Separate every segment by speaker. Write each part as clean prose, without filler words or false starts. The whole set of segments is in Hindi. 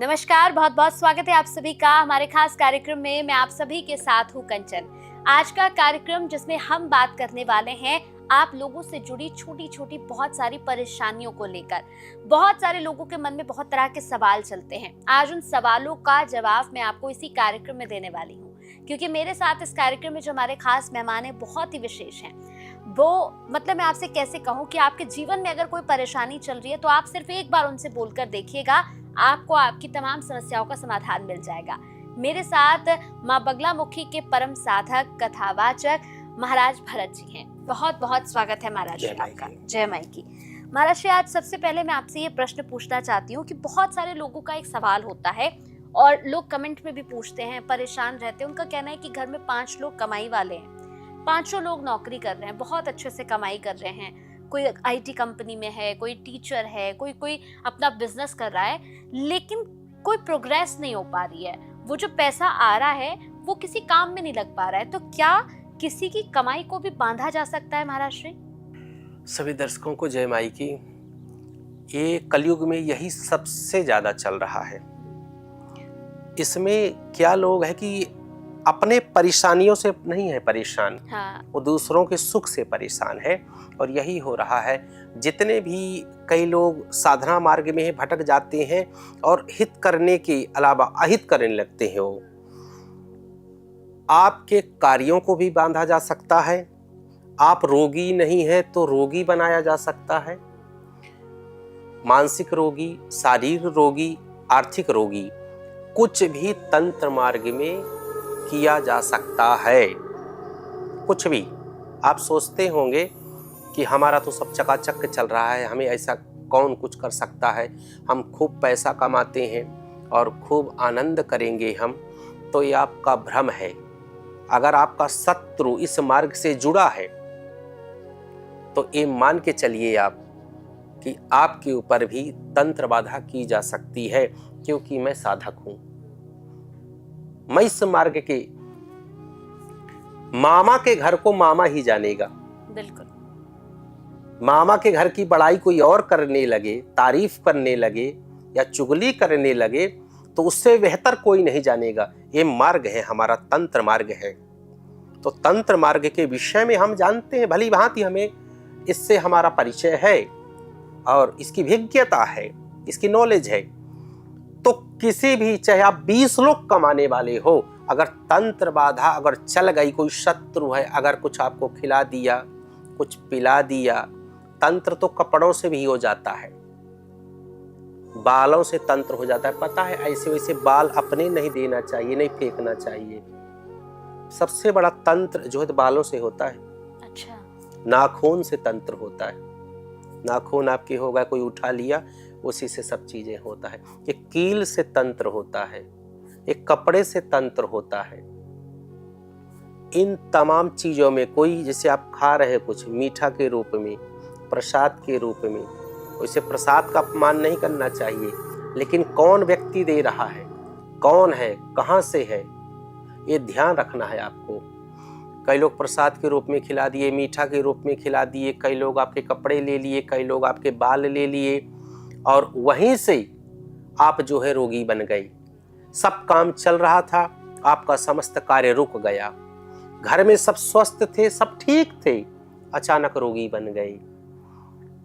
Speaker 1: नमस्कार, बहुत बहुत स्वागत है आप सभी का हमारे खास कार्यक्रम में। मैं आप सभी के साथ हूँ कंचन। आज का कार्यक्रम जिसमें हम बात करने वाले हैं आप लोगों से जुड़ी छोटी छोटी बहुत सारी परेशानियों को लेकर। बहुत सारे लोगों के मन में बहुत तरह के सवाल चलते हैं। आज उन सवालों का जवाब मैं आपको इसी कार्यक्रम में देने वाली हूँ, क्योंकि मेरे साथ इस कार्यक्रम में जो हमारे खास मेहमान हैं बहुत ही विशेष हैं। वो मतलब मैं आपसे कैसे कहूँ कि आपके जीवन में अगर कोई परेशानी चल रही है तो आप सिर्फ एक बार उनसे बोलकर देखिएगा, आपको आपकी तमाम समस्याओं का समाधान मिल जाएगा। मेरे साथ माँ बगलामुखी के परम साधक कथावाचक महाराज भरत जी हैं। बहुत बहुत स्वागत है महाराज जी आपका। जय माई की। महाराज जी, आज सबसे पहले मैं आपसे ये प्रश्न पूछना चाहती हूँ कि बहुत सारे लोगों का एक सवाल होता है और लोग कमेंट में भी पूछते हैं, परेशान रहते हैं। उनका कहना है कि घर में 5 लोग कमाई वाले हैं, 5 लोग नौकरी कर रहे हैं, बहुत अच्छे से कमाई कर रहे हैं। कोई आईटी कंपनी में है, कोई टीचर है, कोई अपना बिजनेस कर रहा है, लेकिन कोई प्रोग्रेस नहीं हो पा रही है। वो जो पैसा आ रहा है वो किसी काम में नहीं लग पा रहा है। तो क्या किसी की कमाई को भी बांधा जा सकता है महाराज श्री?
Speaker 2: सभी दर्शकों को जय माई की। ये कलयुग में यही सबसे ज्यादा चल रहा है। इसमें क्या लोग है कि अपने परेशानियों से नहीं है परेशान,
Speaker 1: हाँ।
Speaker 2: वो दूसरों के सुख से परेशान है। और यही हो रहा है। जितने भी कई लोग साधना मार्ग में भटक जाते हैं और हित करने के अलावा अहित करने लगते हैं। वो आपके कार्यों को भी बांधा जा सकता है। आप रोगी नहीं है तो रोगी बनाया जा सकता है। मानसिक रोगी, शारीरिक रोगी, आर्थिक रोगी, कुछ भी तंत्र मार्ग में किया जा सकता है। कुछ भी। आप सोचते होंगे कि हमारा तो सब चकाचक चल रहा है, हमें ऐसा कौन कुछ कर सकता है, हम खूब पैसा कमाते हैं और खूब आनंद करेंगे हम। तो ये आपका भ्रम है। अगर आपका शत्रु इस मार्ग से जुड़ा है तो ये मान के चलिए आप कि आपके ऊपर भी तंत्र बाधा की जा सकती है, क्योंकि मैं साधक हूं। मैं इस मार्ग के मामा के घर को मामा ही जानेगा।
Speaker 1: बिल्कुल।
Speaker 2: मामा के घर की बड़ाई कोई और करने लगे, तारीफ करने लगे या चुगली करने लगे तो उससे बेहतर कोई नहीं जानेगा। ये मार्ग है, हमारा तंत्र मार्ग है। तो तंत्र मार्ग के विषय में हम जानते हैं, भली भांति हमें इससे हमारा परिचय है और इसकी विज्ञता है, इसकी नॉलेज है। तो किसी भी, चाहे आप 20 लोग कमाने वाले हो, अगर तंत्र बाधा अगर चल गई, कोई शत्रु है, अगर कुछ आपको खिला दिया, कुछ पिला दिया, तंत्र तो कपड़ों से भी हो जाता है, बालों से तंत्र हो जाता है। पता है, ऐसे वैसे बाल अपने नहीं देना चाहिए, नहीं फेंकना चाहिए। सबसे बड़ा तंत्र जो है तो बालों से होता है।
Speaker 1: अच्छा।
Speaker 2: नाखून से तंत्र होता है। नाखून आपके होगा, कोई उठा लिया, उसी से सब चीजें होता है। एक कील से तंत्र होता है, एक कपड़े से तंत्र होता है। इन तमाम चीजों में कोई, जैसे आप खा रहे कुछ मीठा के रूप में, प्रसाद के रूप में, वैसे प्रसाद का अपमान नहीं करना चाहिए, लेकिन कौन व्यक्ति दे रहा है, कौन है, कहां से है, ये ध्यान रखना है आपको। कई लोग प्रसाद के रूप में खिला दिए, मीठा के रूप में खिला दिए, कई लोग आपके कपड़े ले लिए, कई लोग आपके बाल ले लिए और वहीं से आप जो है रोगी बन गए। सब काम चल रहा था, आपका समस्त कार्य रुक गया। घर में सब स्वस्थ थे, सब ठीक थे, अचानक रोगी बन गए।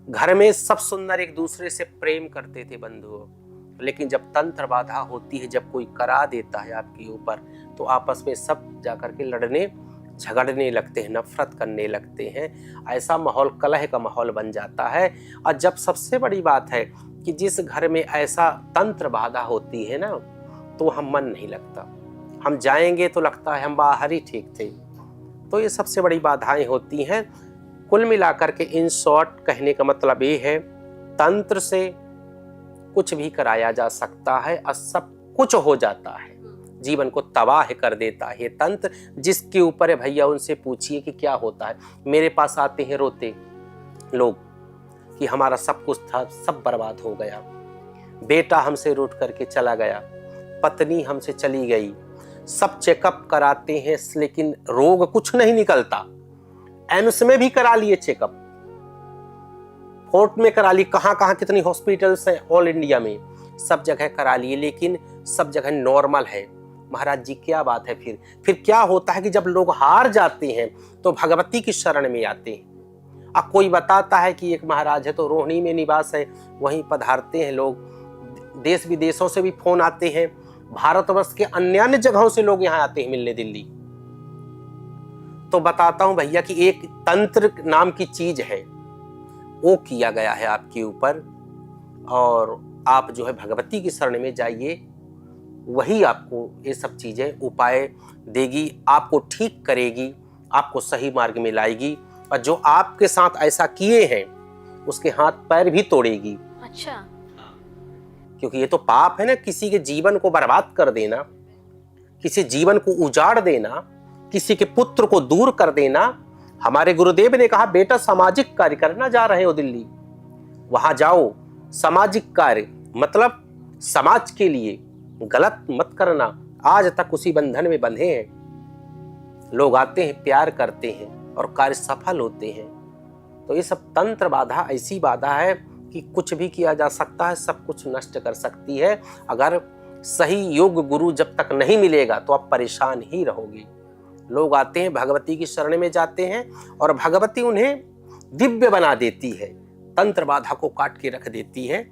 Speaker 2: घर में सब सुंदर एक दूसरे से प्रेम करते थे बंधुओं, लेकिन जब तंत्र बाधा होती है, जब कोई करा देता है आपके ऊपर, तो आपस में सब जाकर के लड़ने झगड़ने लगते हैं, नफरत करने लगते हैं। ऐसा माहौल कलह का माहौल बन जाता है। और जब सबसे बड़ी बात है कि जिस घर में ऐसा तंत्र बाधा होती है ना, तो हम मन नहीं लगता, हम जाएंगे तो लगता है हम बाहर ही ठीक थे। तो ये सबसे बड़ी बाधाएं होती हैं। कुल मिलाकर के इन शॉर्ट कहने का मतलब ये है, तंत्र से कुछ भी कराया जा सकता है और सब कुछ हो जाता है, जीवन को तबाह कर देता है ये तंत्र। जिसके ऊपर है भैया, उनसे पूछिए कि क्या होता है। मेरे पास आते हैं रोते लोग कि हमारा सब कुछ था, सब बर्बाद हो गया, बेटा हमसे रूठ करके चला गया, पत्नी हमसे चली गई, सब चेकअप कराते हैं लेकिन रोग कुछ नहीं निकलता। एम्स में भी करा लिए चेकअप, फोर्ट में करा ली, कहां कहां कितनी हॉस्पिटल्स हैं ऑल इंडिया में, सब जगह करा लिए, लेकिन सब जगह नॉर्मल है। महाराज जी क्या बात है फिर क्या होता है कि जब लोग हार जाते हैं तो भगवती की शरण में आते हैं। अब कोई बताता है कि एक महाराज है तो रोहिणी में निवास है, वहीं पधारते हैं लोग। देश विदेशों से भी फोन आते हैं, भारतवर्ष के अन्य जगहों से लोग यहाँ आते हैं मिलने दिल्ली। तो बताता हूं भैया कि एक तंत्र नाम की चीज है, वो किया गया है आपके ऊपर, और आप जो है भगवती की शरण में जाइए, वही आपको ये सब चीजें उपाय देगी, आपको ठीक करेगी, आपको सही मार्ग में लाएगी, और जो आपके साथ ऐसा किए हैं उसके हाथ पैर भी तोड़ेगी।
Speaker 1: अच्छा।
Speaker 2: क्योंकि ये तो पाप है ना, किसी के जीवन को बर्बाद कर देना, किसी जीवन को उजाड़ देना, किसी के पुत्र को दूर कर देना। हमारे गुरुदेव ने कहा बेटा सामाजिक कार्य करना जा रहे हो दिल्ली, वहां जाओ, सामाजिक कार्य मतलब समाज के लिए गलत मत करना। आज तक उसी बंधन में बंधे हैं, लोग आते हैं, प्यार करते हैं और कार्य सफल होते हैं। तो ये सब तंत्र बाधा ऐसी बाधा है कि कुछ भी किया जा सकता है, सब कुछ नष्ट कर सकती है। अगर सही योग गुरु जब तक नहीं मिलेगा तो आप परेशान ही रहोगे। लोग आते हैं, भगवती की शरण में जाते हैं और भगवती उन्हें दिव्य बना देती है, तंत्र बाधा को काट के रख देती है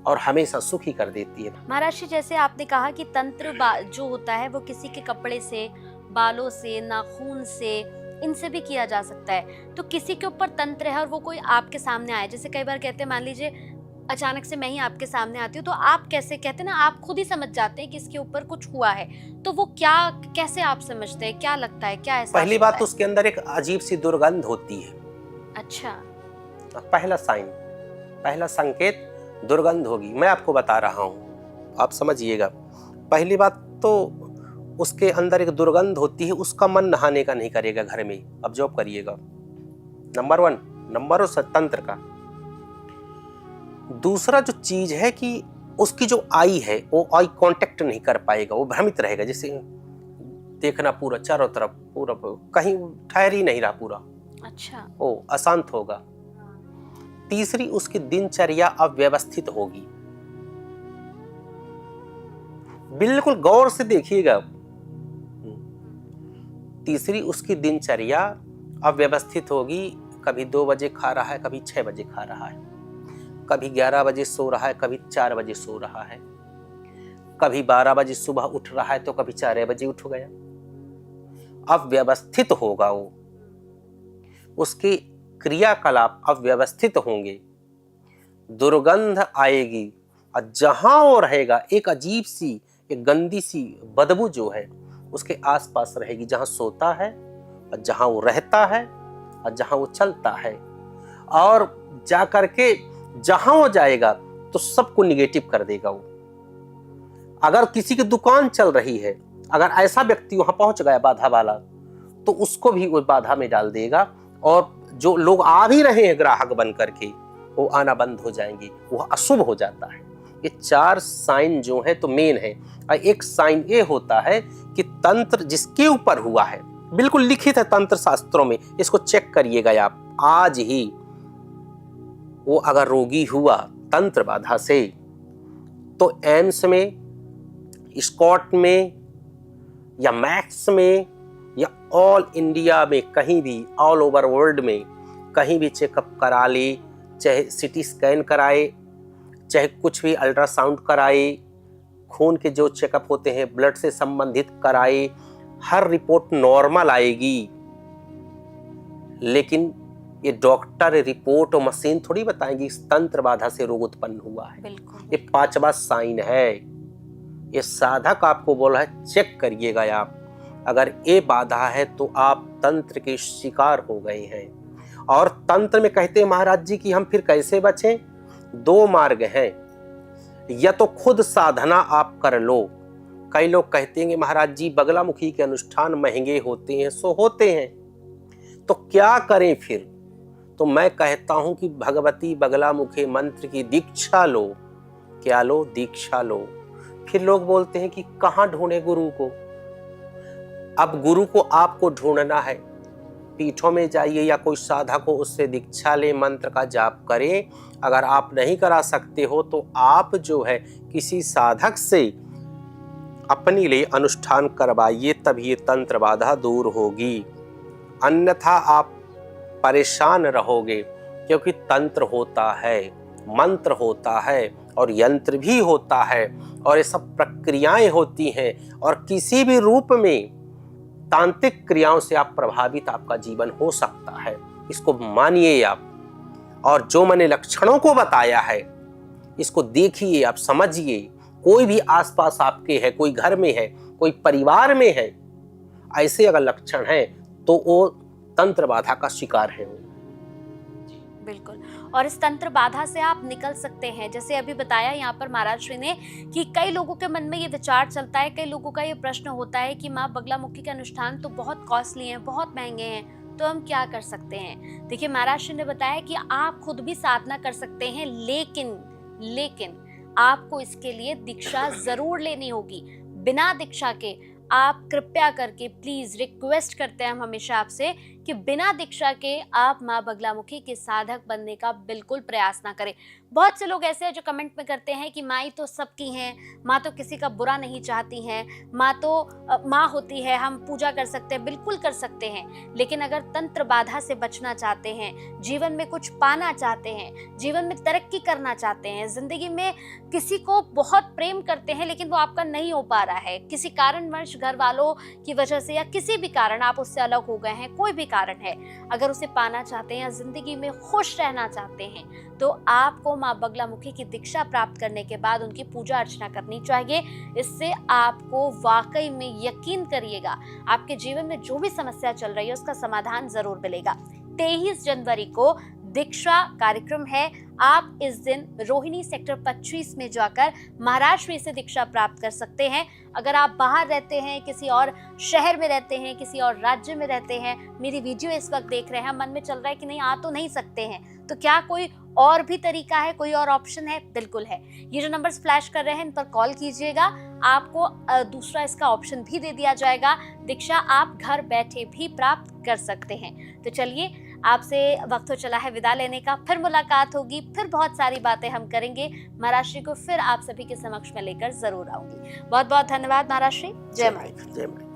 Speaker 2: और हमेशा सुखी कर देती है।
Speaker 1: महाराज जी, जैसे आपने कहा कि तंत्र जो होता है वो किसी के कपड़े से, बालों से, नाखून से, इनसे भी किया जा सकता है। तो किसी के ऊपर तंत्र है और वो कोई आपके सामने आए, जैसे कई बार कहते हैं, मान लीजिए अचानक से मैं ही आपके सामने आती हूँ, तो आप कैसे कहते हैं ना, आप खुद ही समझ जाते हैं कि इसके ऊपर कुछ हुआ है, तो वो क्या, कैसे आप समझते हैं, क्या लगता है, क्या ऐसा?
Speaker 2: पहली बात तो उसके अंदर एक अजीब सी दुर्गंध होती है।
Speaker 1: अच्छा।
Speaker 2: पहला साइन, पहला संकेत दुर्गंध होगी। मैं आपको बता रहा हूँ, आप समझिएगा। पहली बात तो उसके अंदर एक दुर्गंध होती है, उसका मन नहाने का नहीं करेगा घर में, ऑब्जर्व करिएगा। नंबर 1 नंबर तंत्र का। दूसरा जो चीज है कि उसकी जो आई है वो आई कांटेक्ट नहीं कर पाएगा, वो भ्रमित रहेगा, जैसे देखना पूरा चारों तरफ, पूरा कहीं ठहर ही नहीं रहा पूरा।
Speaker 1: अच्छा।
Speaker 2: वो अशांत होगा। तीसरी उसकी दिनचर्या अव्यवस्थित होगी। बिल्कुल गौर से देखिएगा। तीसरी उसकी दिनचर्या अव्यवस्थित होगी, कभी 2 बजे खा रहा है, कभी 6 बजे खा रहा है, कभी 11 बजे सो रहा है, कभी 4 बजे सो रहा है, कभी 12 बजे सुबह उठ रहा है तो कभी 4 बजे उठ गया। अव्यवस्थित होगा वो, उसके क्रियाकलाप अव्यवस्थित होंगे, दुर्गंध आएगी, और जहां वो रहेगा एक अजीब सी, एक गंदी सी बदबू जो है उसके आसपास रहेगी, जहां सोता है और जहां वो रहता है और जहां वो चलता है। और जा करके जहां वो जाएगा तो सबको निगेटिव कर देगा वो। अगर किसी की दुकान चल रही है, अगर ऐसा व्यक्ति वहां पहुंच गया बाधा वाला, तो उसको भी वो बाधा में डाल देगा, और जो लोग आ भी रहे हैं ग्राहक बन करके, वो आना बंद हो जाएंगे, वो अशुभ हो जाता है। ये 4 साइन जो है तो मेन है। और एक साइन ये होता है कि तंत्र जिसके ऊपर हुआ है, बिल्कुल लिखित है तंत्र शास्त्रों में, इसको चेक करिएगा आप आज ही। वो अगर रोगी हुआ तंत्र बाधा से, तो एम्स में, स्कॉट में या मैक्स में या ऑल इंडिया में, कहीं भी, ऑल ओवर वर्ल्ड में कहीं भी चेकअप करा ले, चाहे सिटी स्कैन कराए, चाहे कुछ भी अल्ट्रासाउंड कराए, खून के जो चेकअप होते हैं ब्लड से संबंधित कराए, हर रिपोर्ट नॉर्मल आएगी। लेकिन ये डॉक्टर रिपोर्ट और मशीन थोड़ी बताएंगी इस तंत्र बाधा से रोग उत्पन्न हुआ है। ये 5वां साइन है। ये साधक आपको बोल रहा है चेक करिएगा आप, अगर ये बाधा है तो आप तंत्र के शिकार हो गए हैं। और तंत्र में कहते हैं महाराज जी कि हम फिर कैसे बचें? 2 मार्ग हैं, या तो खुद साधना आप कर लो। कई लोग कहते हैं महाराज जी बगलामुखी के अनुष्ठान महंगे होते हैं, सो होते हैं, तो क्या करें फिर? तो मैं कहता हूं कि भगवती बगलामुखी मंत्र की दीक्षा लो। क्या लो? दीक्षा लो। फिर लोग बोलते हैं कि कहां ढूंढे गुरु को? अब गुरु को आपको ढूंढना है, पीठों में जाइए या कोई साधक हो उससे दीक्षा ले, मंत्र का जाप करें। अगर आप नहीं करा सकते हो तो आप जो है किसी साधक से अपने लिए अनुष्ठान करवाइए, तब ये तंत्र बाधा दूर होगी। अन्यथा आप परेशान रहोगे, क्योंकि तंत्र होता है, मंत्र होता है और यंत्र भी होता है और ये सब प्रक्रियाएं होती हैं और किसी भी रूप में तांत्रिक क्रियाओं से आप प्रभावित आपका जीवन हो सकता है। इसको मानिए आप, और जो मैंने लक्षणों को बताया है इसको देखिए, आप समझिए। कोई भी आसपास आपके है, कोई घर में है, कोई परिवार में है, ऐसे अगर लक्षण है तो वो तंत्र बाधा का शिकार है।
Speaker 1: बिल्कुल, और इस तंत्र बाधा से आप निकल सकते हैं। जैसे अभी बताया यहाँ पर महाराज श्री ने कि कई लोगों के मन में ये विचार चलता है, कई लोगों का ये प्रश्न होता है कि माँ बगलामुखी के अनुष्ठान तो बहुत कॉस्टली हैं, बहुत महंगे हैं, तो हम क्या कर सकते हैं। देखिए महाराज श्री ने बताया कि आप खुद भी साधना कर सकते हैं, लेकिन आपको इसके लिए दीक्षा जरूर लेनी होगी। बिना दीक्षा के आप कृपया करके प्लीज रिक्वेस्ट करते हैं हम हमेशा आपसे कि बिना दीक्षा के आप माँ बगलामुखी के साधक बनने का बिल्कुल प्रयास ना करें। बहुत से लोग ऐसे हैं जो कमेंट में करते हैं कि माँ तो सबकी हैं, माँ तो किसी का बुरा नहीं चाहती हैं, माँ तो माँ होती है, हम पूजा कर सकते हैं। बिल्कुल कर सकते हैं, लेकिन अगर तंत्र बाधा से बचना चाहते हैं, जीवन में कुछ पाना चाहते हैं, जीवन में तरक्की करना चाहते हैं, जिंदगी में किसी को बहुत प्रेम करते हैं लेकिन वो आपका नहीं हो पा रहा है, किसी कारणवश घर वालों की वजह से या किसी भी कारण आप उससे अलग हो गए हैं, कोई भी कारण है, अगर उसे पाना चाहते हैं या जिंदगी में खुश रहना चाहते हैं, तो आपको माँ बगलामुखी की दीक्षा प्राप्त करने के बाद उनकी पूजा अर्चना करनी चाहिए। इससे आपको वाकई में, यकीन करिएगा, आपके जीवन में जो भी समस्या चल रही है उसका समाधान जरूर मिलेगा। 23 जनवरी को दीक्षा कार्यक्रम है। आप इस दिन रोहिणी सेक्टर 25 में जाकर महाराज श्री से दीक्षा प्राप्त कर सकते हैं। अगर आप बाहर रहते हैं, किसी और शहर में रहते हैं, किसी और राज्य में रहते हैं, मेरी वीडियो इस वक्त देख रहे हैं, मन में चल रहा है कि नहीं आ तो नहीं सकते हैं, तो क्या कोई और भी तरीका है, कोई और ऑप्शन है? बिल्कुल है। ये जो नंबर्स फ्लैश कर रहे हैं इन पर कॉल कीजिएगा, आपको दूसरा इसका ऑप्शन भी दे दिया जाएगा। दीक्षा आप घर बैठे भी प्राप्त कर सकते हैं। तो चलिए, आपसे वक्त हो चला है विदा लेने का, फिर मुलाकात होगी, फिर बहुत सारी बातें हम करेंगे। महाराज श्री को फिर आप सभी के समक्ष में लेकर जरूर आऊंगी। बहुत बहुत धन्यवाद महाराज श्री। जय माता।
Speaker 2: जय माता।